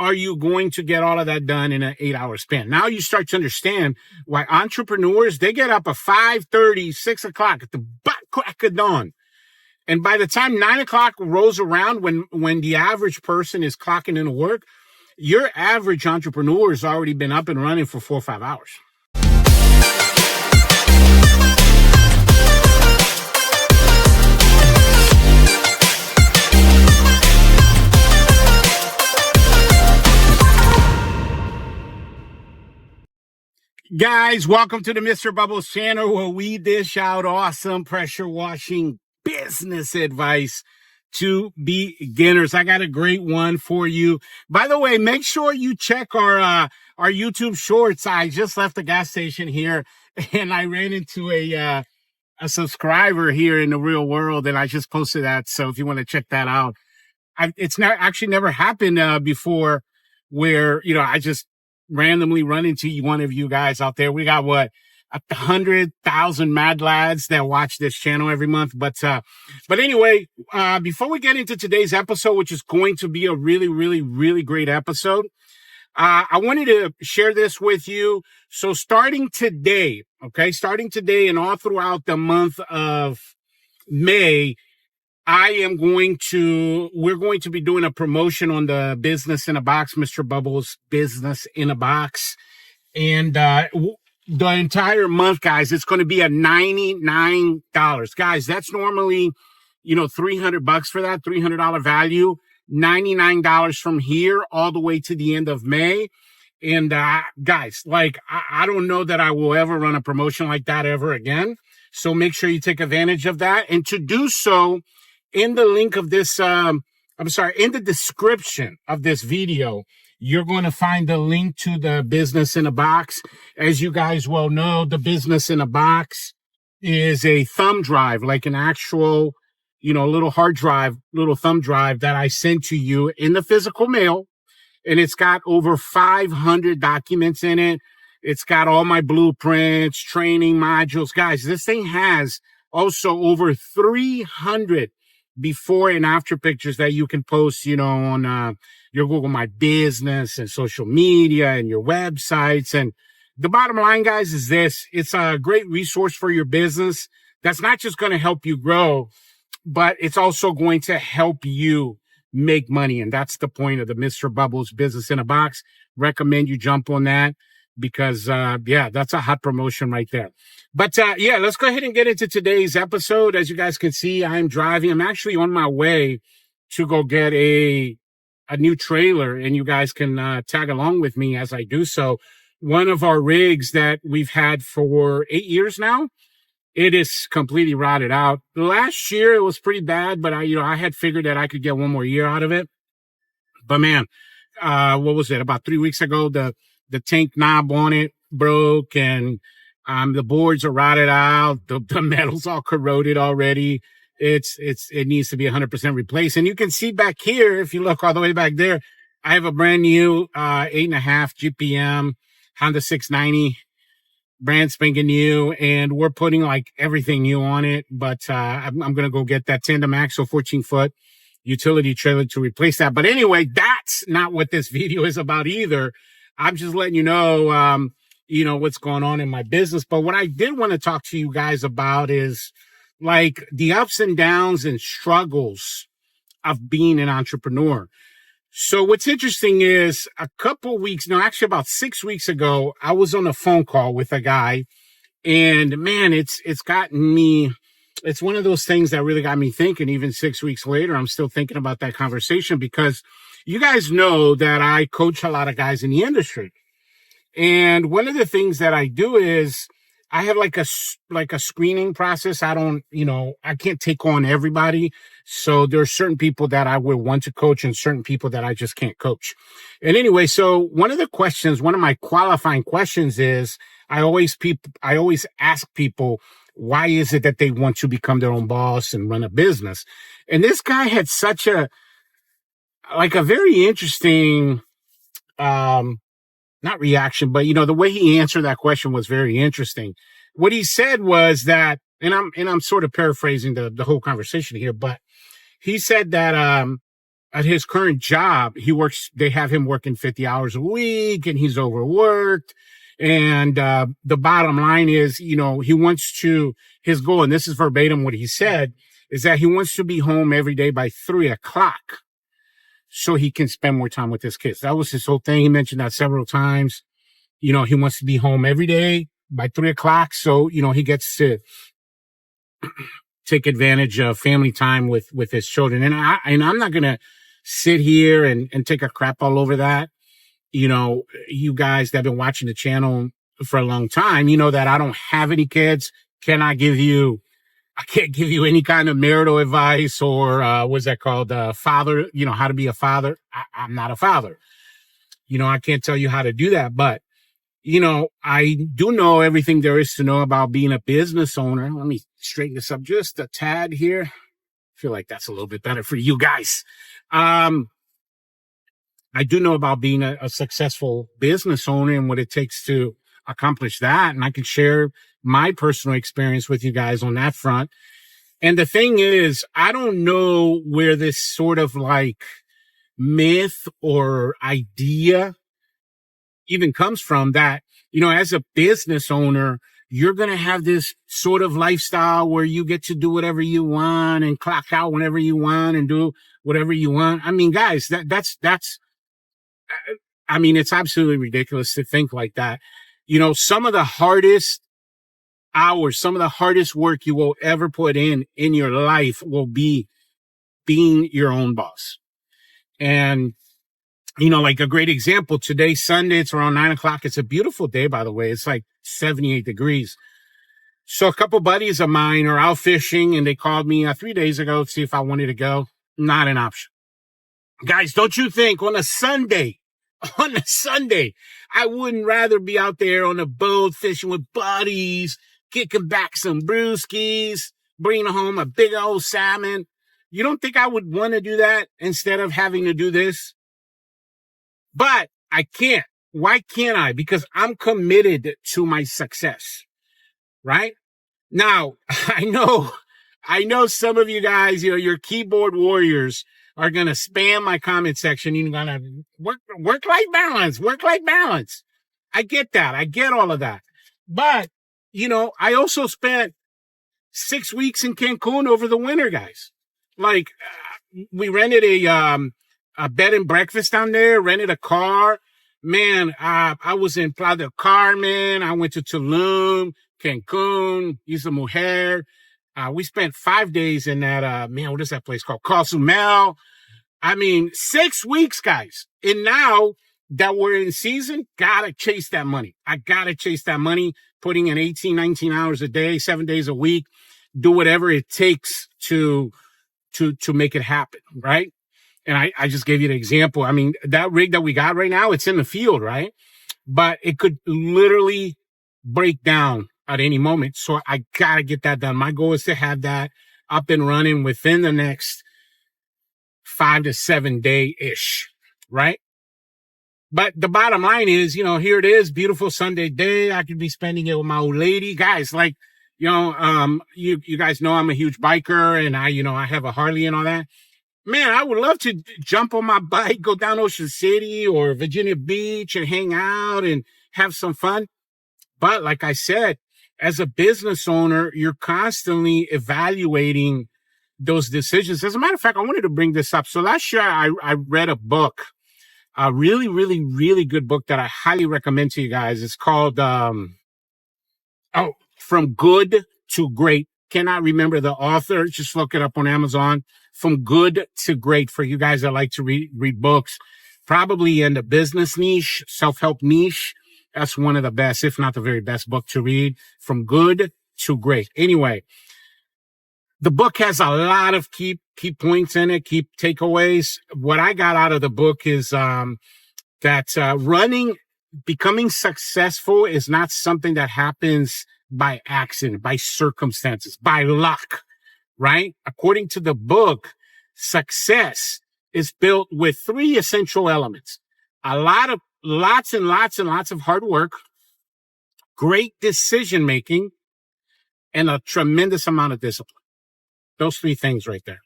are you going to get all of that done in an 8-hour span? Now you start to understand why entrepreneurs, they get up at 5:30, 6 o'clock at the butt crack of dawn. And by the time 9 o'clock rolls around, when the average person is clocking into work, your average entrepreneur has already been up and running for 4 or 5 hours. Guys, welcome to the Mr. Bubbles channel, where we dish out awesome pressure washing business advice to beginners. I got a great one for you. By the way, make sure you check our YouTube shorts. I just left the gas station here and I ran into a subscriber here in the real world, and I just posted that. So if you want to check that out, it's not actually never happened before, where, I just randomly run into one of you guys out there. We got 100,000 mad lads that watch this channel every month. But anyway, before we get into today's episode, which is going to be a really, really, really great episode, I wanted to share this with you. So starting today and all throughout the month of May, we're going to be doing a promotion on the Business in a Box, Mr. Bubbles Business in a Box. And, the entire month, guys, it's going to be at $99. Guys, that's normally, $300 for that, $300 value, $99 from here all the way to the end of May. And, guys, I don't know that I will ever run a promotion like that ever again. So make sure you take advantage of that. And to do so, in the link of this, in the description of this video, you're going to find the link to the Business in a Box. As you guys well know, the Business in a Box is a thumb drive, like an actual, little hard drive, little thumb drive that I sent to you in the physical mail. And it's got over 500 documents in it. It's got all my blueprints, training modules. Guys, this thing has also over 300 before and after pictures that you can post, on your Google My Business and social media and your websites. And the bottom line, guys, is this: it's a great resource for your business. That's not just going to help you grow, but it's also going to help you make money. And that's the point of the Mr. Bubbles Business in a Box. Recommend you jump on that, because, that's a hot promotion right there. But, let's go ahead and get into today's episode. As you guys can see, I'm driving. I'm actually on my way to go get a new trailer, and you guys can, tag along with me as I do so. One of our rigs that we've had for 8 years now, it is completely rotted out. Last year it was pretty bad, but I had figured that I could get one more year out of it. But man, what was it? About 3 weeks ago, the tank knob on it broke, and the boards are rotted out. The metal's all corroded already. It needs to be 100% replaced. And you can see back here, if you look all the way back there, I have a brand new 8.5 GPM Honda 690, brand spanking new, and we're putting everything new on it. But I'm going to go get that tandem axle 14-foot utility trailer to replace that. But anyway, that's not what this video is about either. I'm just letting you know, what's going on in my business. But what I did want to talk to you guys about is the ups and downs and struggles of being an entrepreneur. So what's interesting is about 6 weeks ago, I was on a phone call with a guy, and man, it's gotten me. It's one of those things that really got me thinking. Even 6 weeks later, I'm still thinking about that conversation, because you guys know that I coach a lot of guys in the industry. And one of the things that I do is I have a screening process. I can't take on everybody. So there are certain people that I would want to coach and certain people that I just can't coach. And anyway, so one of my qualifying questions is, I always ask people, why is it that they want to become their own boss and run a business? And this guy had such a very interesting, not reaction, but the way he answered that question was very interesting. What he said was that, and I'm sort of paraphrasing the whole conversation here, but he said that, at his current job, they have him working 50 hours a week and he's overworked. And, the bottom line is, his goal, and this is verbatim what he said, is that he wants to be home every day by 3:00 so he can spend more time with his kids. That was his whole thing. He mentioned that several times. He wants to be home every day by 3:00 so, he gets to take advantage of family time with his children. And I'm not going to sit here and take a crap all over that. You guys that have been watching the channel for a long time, that I don't have any kids. I can't give you any kind of marital advice or, what's that called? Father, how to be a father. I'm not a father. I can't tell you how to do that, but I do know everything there is to know about being a business owner. Let me straighten this up just a tad here. I feel like that's a little bit better for you guys. I do know about being a successful business owner and what it takes to accomplish that. And I can share my personal experience with you guys on that front. And the thing is, I don't know where this sort of like myth or idea even comes from that, as a business owner, you're going to have this sort of lifestyle where you get to do whatever you want and clock out whenever you want and do whatever you want. I mean, guys, it's absolutely ridiculous to think like that. Some of the hardest hours, some of the hardest work you will ever put in your life will be being your own boss. And, like a great example, today, Sunday, it's around 9:00. It's a beautiful day, by the way. It's like 78 degrees. So a couple buddies of mine are out fishing and they called me 3 days ago to see if I wanted to go. Not an option. Guys, don't you think on a Sunday, I wouldn't rather be out there on a boat fishing with buddies, kicking back some brewskis, bringing home a big old salmon. You don't think I would want to do that instead of having to do this? But I can't. Why can't I? Because I'm committed to my success, right? Now, I know some of you guys, your keyboard warriors are going to spam my comment section. You're going to work-life balance. I get that. I get all of that. But, I also spent 6 weeks in Cancun over the winter, guys. Like, we rented a bed and breakfast down there, rented a car. Man, I was in Playa del Carmen. I went to Tulum, Cancun, Isla Mujer. We spent 5 days in that, what is that place called? 𝐁𝐔𝐒𝐈𝐋𝐄𝐒. 6 weeks, guys. And now that we're in season, gotta chase that money. I gotta chase that money, putting in 18, 19 hours a day, 7 days a week, do whatever it takes to make it happen, right? And I just gave you an example. That rig that we got right now, it's in the field, right? But it could literally break down at any moment. So I gotta get that done. My goal is to have that up and running within the next 5 to 7 day-ish, right? But the bottom line is, here it is, beautiful Sunday day. I could be spending it with my old lady. Guys, like, you guys know I'm a huge biker and I have a Harley and all that. Man, I would love to jump on my bike, go down Ocean City or Virginia Beach and hang out and have some fun. But like I said, as a business owner, you're constantly evaluating those decisions. As a matter of fact, I wanted to bring this up. So last year, I read a book, a really, really, really good book that I highly recommend to you guys. It's called, From Good to Great. Cannot remember the author. Just look it up on Amazon. From Good to Great, for you guys that like to read books, probably in the business niche, self-help niche. That's one of the best, if not the very best book to read. From Good to Great. Anyway, the book has a lot of key points in it, key takeaways. What I got out of the book is that becoming successful is not something that happens by accident, by circumstances, by luck, right? According to the book, success is built with 3 essential elements. Lots and lots of hard work, great decision making, and a tremendous amount of discipline. Those 3 things right there.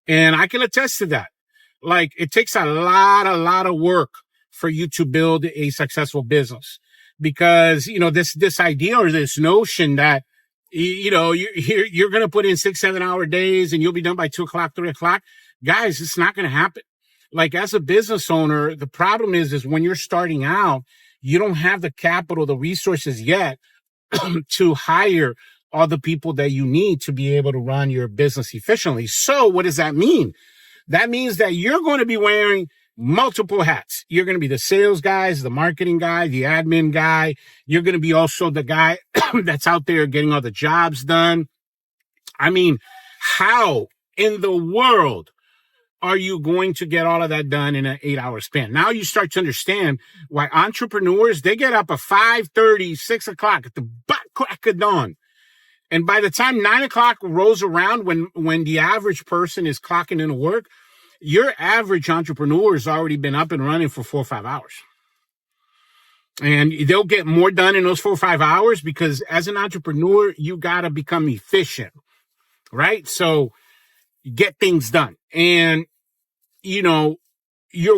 And I can attest to that. Like, it takes a lot of work for you to build a successful business, because, this idea or this notion that, you're going to put in 6-7 hour days and you'll be done by 2 o'clock, 3 o'clock. Guys, it's not going to happen. Like, as a business owner, the problem is when you're starting out, you don't have the capital, the resources yet to hire all the people that you need to be able to run your business efficiently. So what does that mean? That means that you're going to be wearing multiple hats. You're going to be the sales guys, the marketing guy, the admin guy. You're going to be also the guy that's out there getting all the jobs done. I mean, how in the world are you going to get all of that done in an 8-hour span? Now you start to understand why entrepreneurs, they get up at 5:30, 6 o'clock at the butt crack of dawn. And by the time 9 o'clock rolls around, when the average person is clocking into work, your average entrepreneur has already been up and running for 4 or 5 hours. And they'll get more done in those 4 or 5 hours because as an entrepreneur, you got to become efficient, right? So get things done. And, you're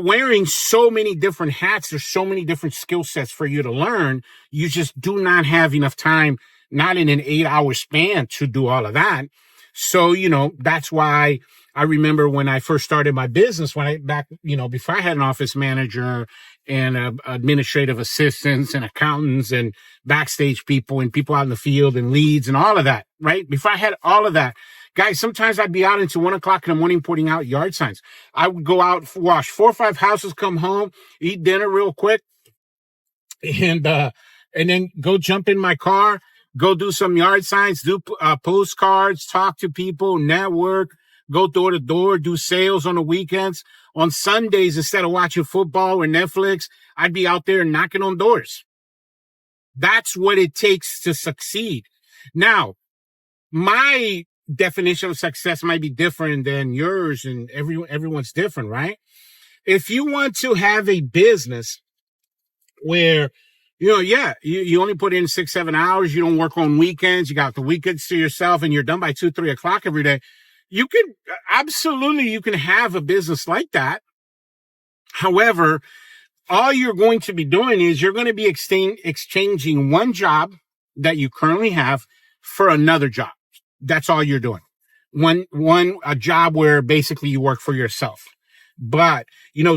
wearing so many different hats. There's so many different skill sets for you to learn. You just do not have enough time, not in an 8-hour span, to do all of that. So, that's why I remember when I first started my business, before I had an office manager and administrative assistants and accountants and backstage people and people out in the field and leads and all of that, right? Before I had all of that, guys, sometimes I'd be out until 1 o'clock in the morning putting out yard signs. I would go out, wash 4 or 5 houses, come home, eat dinner real quick, and then go jump in my car, go do some yard signs, do postcards, talk to people, network, go door to door, do sales on the weekends. On Sundays, instead of watching football or Netflix, I'd be out there knocking on doors. That's what it takes to succeed. Now, my definition of success might be different than yours, and everyone's different, right? If you want to have a business where, you only put in 6-7 hours, you don't work on weekends, you got the weekends to yourself, and you're done by 2-3 o'clock every day, you can have a business like that. However, all you're going to be doing is you're going to be exchanging one job that you currently have for another job. That's all you're doing. A job where basically you work for yourself. But,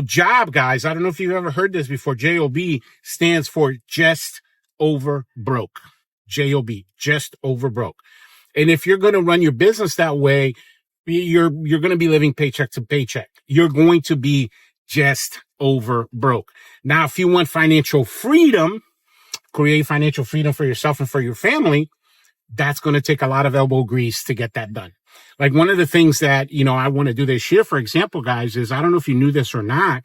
job, guys, I don't know if you've ever heard this before. JOB stands for just over broke. JOB, just over broke. And if you're going to run your business that way, you're going to be living paycheck to paycheck. You're going to be just over broke. Now, if you want financial freedom, create financial freedom for yourself and for your family, that's going to take a lot of elbow grease to get that done. Like, one of the things that, I want to do this year, for example, guys, is, I don't know if you knew this or not,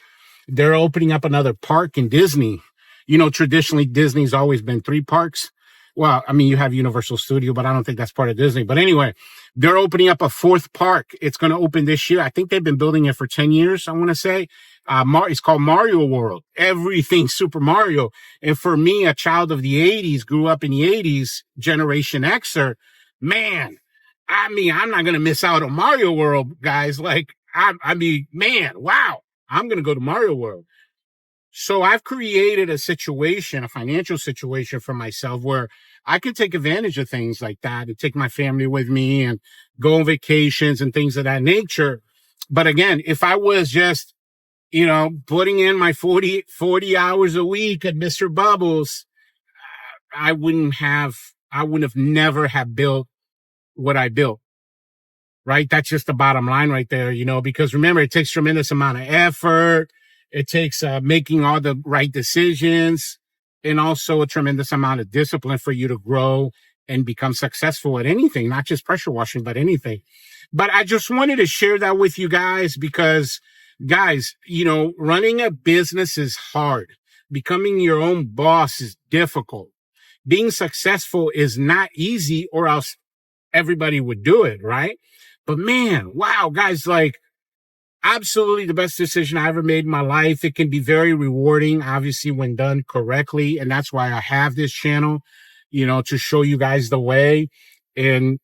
they're opening up another park in Disney. Traditionally Disney's always been 3 parks. Well, I mean, you have Universal Studio, but I don't think that's part of Disney. But anyway, they're opening up a 4th park. It's going to open this year. I think they've been building it for 10 years, I want to say. It's called Mario World. Everything Super Mario. And for me, a child of the 80s, grew up in the 80s, Generation Xer, man, I'm not going to miss out on Mario World, guys. Like, man, wow, I'm going to go to Mario World. So I've created a financial situation for myself where I can take advantage of things like that and take my family with me and go on vacations and things of that nature. But again, if I was just, putting in my 40 hours a week at Mr. Bubbles, I wouldn't have never have built what I built. Right? That's just the bottom line right there, because remember, it takes tremendous amount of effort. It takes making all the right decisions, and also a tremendous amount of discipline for you to grow and become successful at anything, not just pressure washing, but anything. But I just wanted to share that with you guys because, guys, running a business is hard. Becoming your own boss is difficult. Being successful is not easy, or else everybody would do it, right? But man, wow, guys, like, absolutely the best decision I ever made in my life. It can be very rewarding, obviously, when done correctly. And that's why I have this channel, to show you guys the way. And,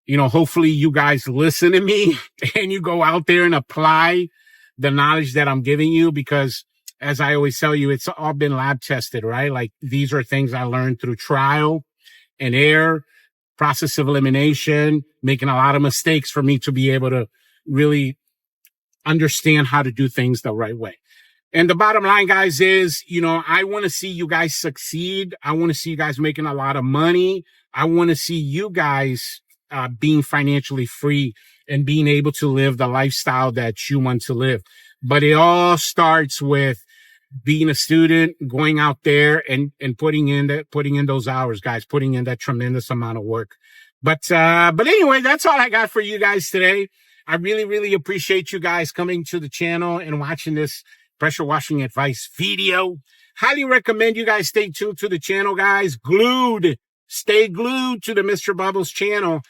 hopefully you guys listen to me and you go out there and apply the knowledge that I'm giving you, because as I always tell you, it's all been lab tested, right? Like these are things I learned through trial and error, process of elimination, making a lot of mistakes for me to be able to really understand how to do things the right way. And the bottom line, guys, is, I want to see you guys succeed. I want to see you guys making a lot of money. I want to see you guys being financially free and being able to live the lifestyle that you want to live. But it all starts with being a student, going out there and putting in those hours, guys, putting in that tremendous amount of work. But anyway, that's all I got for you guys today. I really, really appreciate you guys coming to the channel and watching this pressure washing advice video. Highly recommend you guys stay tuned to the channel, guys. Stay glued to the Mr. Bubbles channel.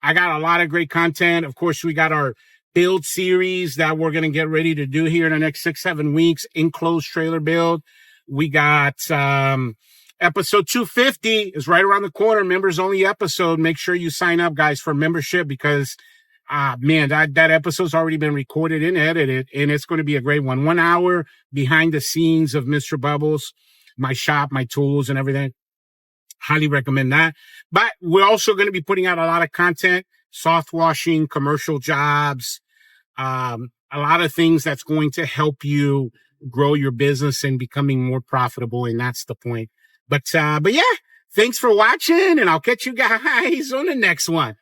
I got a lot of great content. Of course, we got our build series that we're going to get ready to do here in the next 6-7 weeks. Enclosed trailer build. We got episode 250 is right around the corner. Members only episode. Make sure you sign up, guys, for membership, because man, that episode's already been recorded and edited, and it's going to be a great one. 1 hour behind the scenes of Mr. Bubbles, my shop, my tools, and everything. Highly recommend that. But we're also going to be putting out a lot of content, soft washing, commercial jobs, a lot of things that's going to help you grow your business and becoming more profitable. And that's the point. But yeah, thanks for watching, and I'll catch you guys on the next one.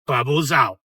Bubbles out.